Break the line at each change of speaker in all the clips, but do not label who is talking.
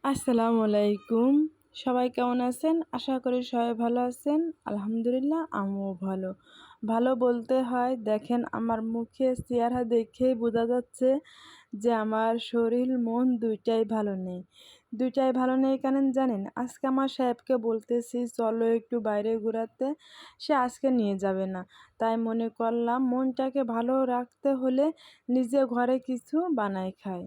আসসালামু আলাইকুম। সবাই কেমন আছেন? আশা করি সবাই ভালো আছেন। আলহামদুলিল্লাহ আমিও ভালো। ভালো বলতে হয়, দেখেন আমার মুখের চেহারা দেখেই বোঝা যাচ্ছে যে আমার শরীর মন দুইটাই ভালো নেই। দুইটাই ভালো নেই কেন জানেন? আজকে আমার সাহেবকে বলতেছি চলো একটু বাইরে ঘোরাতে, সে আজকে নিয়ে যাবে না। তাই মনে করলাম মনটাকে ভালো রাখতে হলে নিজে ঘরে কিছু বানায় খাই।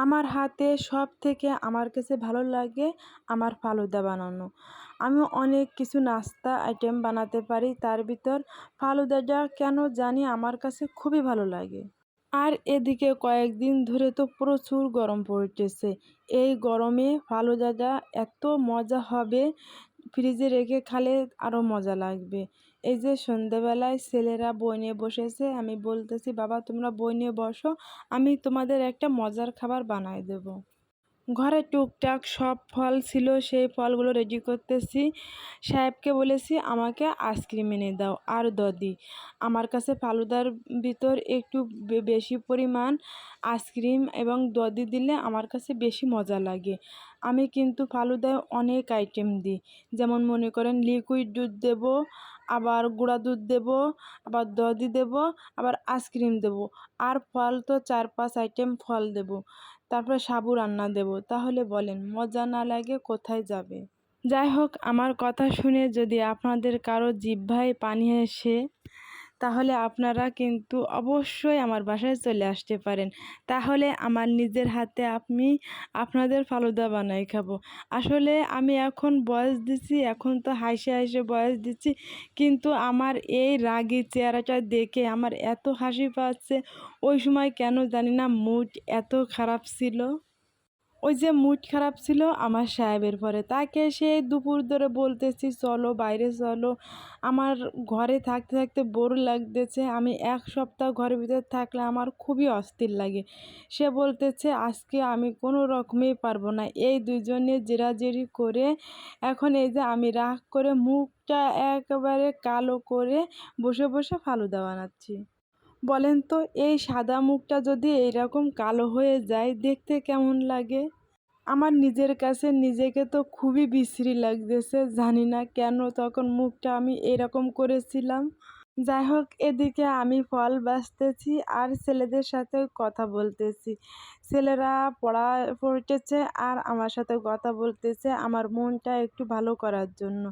আমার হাতে সবথেকে আমার কাছে ভালো লাগে আমার ফালুদা বানানো। আমি অনেক কিছু নাস্তা আইটেম বানাতে পারি, তার ভিতর ফালুদাটা কেন জানি আমার কাছে খুবই ভালো লাগে। আর এদিকে কয়েকদিন ধরে তো প্রচুর গরম পড়তেছে। এই গরমে ফালুদাটা এত মজা হবে, ফ্রিজে রেখে খেলে আরও মজা লাগবে। এই যে সন্ধ্যেবেলায় ছেলেরা বই নিয়ে বসেছে, আমি বলতেছি বাবা তোমরা বই নিয়ে বসো, আমি তোমাদের একটা মজার খাবার বানায় দেবো। ঘরে টুকটাক সব ফল ছিল, সেই ফলগুলো রেডি করতেছি। সাহেবকে বলেছি আমাকে আইসক্রিম এনে দাও আর দদি। আমার কাছে ফালুদার ভিতর একটু বেশি পরিমাণ আইসক্রিম এবং দদি দিলে আমার কাছে বেশি মজা লাগে। আমি কিন্তু ফালুদায় অনেক আইটেম দিই, যেমন মনে করেন লিকুইড দুধ দেবো, আবার গুঁড়া দুধ দেবো, আবার দদি দেবো, আবার আইসক্রিম দেবো, আর ফল তো 4-5 আইটেম ফল দেবো, তারপরে সাবু রান্না দেব। তাহলে বলেন মজা না লাগে কোথায় যাবে? যাই হোক, আমার কথা শুনে যদি আপনাদের কারো জিহ্বায় পানি আসে, তাহলে আপনারা কিন্তু অবশ্যই আমার বাসায় চলে আসতে পারেন। তাহলে আমার নিজের হাতে আমি আপনাদের ফালুদা বানাই খাবো। আসলে আমি এখন বয়স দিচ্ছি, এখন তো হাসি হাসি বয়স দিচ্ছি, কিন্তু আমার এই রাগী চেহারাটা দেখে আমার এত হাসি পাচ্ছে। ওই সময় কেন জানি না মুড এত খারাপ ছিল। ওই যে মুড খারাপ ছিল আমার সাহেবের পরে, তাকে সেই দুপুর ধরে বলতেছি চলো বাইরে চলো, আমার ঘরে থাকতে থাকতে বোর লাগতেছে, আমি 1 সপ্তাহ ঘরের ভিতরে থাকলে আমার খুবই অস্থির লাগে। সে বলতেছে আজকে আমি কোনো রকমেই পারবো না। এই দুজনে জেরাজেরি করে এখন এই যে আমি রাগ করে মুখটা একেবারে কালো করে বসে বসে ফালুদা বানাচ্ছি। বলেন তো এই সাদা মুখটা যদি এইরকম কালো হয়ে যায় দেখতে কেমন লাগে? আমার নিজের কাছে নিজেকে তো খুবই বিশ্রী লাগতেছে, জানি না কেন তখন মুখটা আমি এরকম করেছিলাম। যাই হোক, এদিকে আমি ফল বাছতেছি আর ছেলেদের সাথে কথা বলতেছি। ছেলেরা পড়তেছে আর আমার সাথে কথা বলতেছে আমার মনটা একটু ভালো করার জন্য।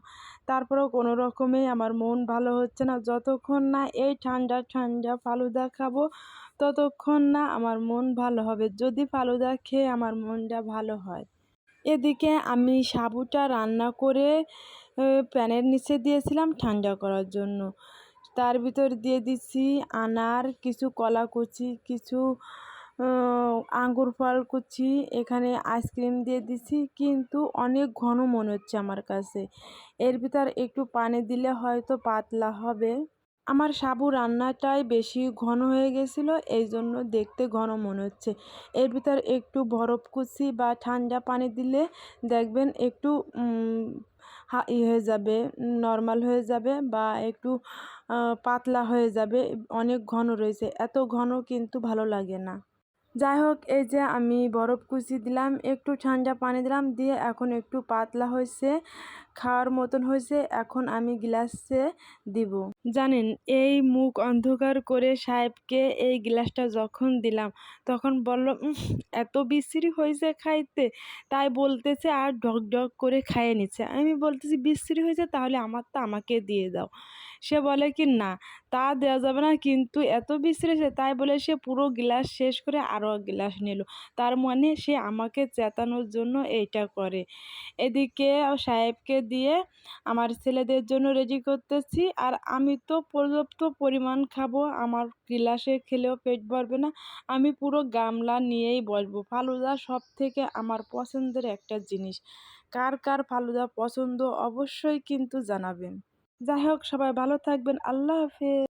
তারপরেও কোনো রকমেই আমার মন ভালো হচ্ছে না। যতক্ষণ না এই ঠান্ডা ঠান্ডা ফালুদা খাবো ততক্ষণ না আমার মন ভালো হবে, যদি ফালুদা খেয়ে আমার মনটা ভালো হয়। এদিকে আমি সাবুটা রান্না করে প্যানের নিচে দিয়েছিলাম ঠান্ডা করার জন্য। তার ভিতর দিয়ে দিচ্ছি আনার, কিছু কলা কুচি, কিছু আঙ্গুর ফল কুচি, এখানে আইসক্রিম দিয়ে দিচ্ছি, কিন্তু অনেক ঘন মনে হচ্ছে আমার কাছে। এর ভিতর একটু পানি দিলে হয়তো পাতলা হবে। আমার সাবু রান্নাটাই বেশি ঘন হয়ে গেছিলো, এই জন্য দেখতে ঘন মনে হচ্ছে। এর ভিতর একটু বরফ কুচি বা ঠান্ডা পানি দিলে দেখবেন একটু হয়ে যাবে, নর্মাল হয়ে যাবে বা একটু পাতলা হয়ে যাবে। অনেক ঘন রয়েছে, এত ঘন কিন্তু ভালো লাগে না। যাই হোক, এই যে আমি বরফ কুচি দিলাম, একটু ঠান্ডা পানি দিলাম, দিয়ে এখন একটু পাতলা হয়েছে, খাওয়ার মতন হয়েছে। এখন আমি গ্লাসে দিব। জানেন, এই মুখ অন্ধকার করে সাহেবকে এই গ্লাসটা যখন দিলাম তখন বলল এত বিশ্রী হয়েছে খাইতে, তাই বলতেছে আর ঢক ঢক করে খাইয়ে নিচ্ছে। আমি বলতেছি বিশ্রী হয়েছে তাহলে আমারটা আমাকে দিয়ে দাও। সে বলে কি না, তা দেওয়া যাবে না, কিন্তু এত বিশ্রী হয়েছে, তাই বলে সে পুরো গ্লাস শেষ করে আরও গ্লাস নিল। তার মানে সে আমাকে চেতানোর জন্য এইটা করে। এদিকে সাহেবকে দিয়ে আমার ছেলেদের জন্য রেডি করতেছি, আর আমি তো পর্যাপ্ত পরিমাণ খাবো, আমার গিলাসে খেলেও পেট ভরবে না, আমি পুরো গামলা নিয়েই বসবো। ফালুদা সব থেকে আমার পছন্দের একটা জিনিস। কার কার ফালুদা পছন্দ অবশ্যই কিন্তু জানাবেন। যাই হোক, সবাই ভালো থাকবেন। আল্লাহ হাফেজ।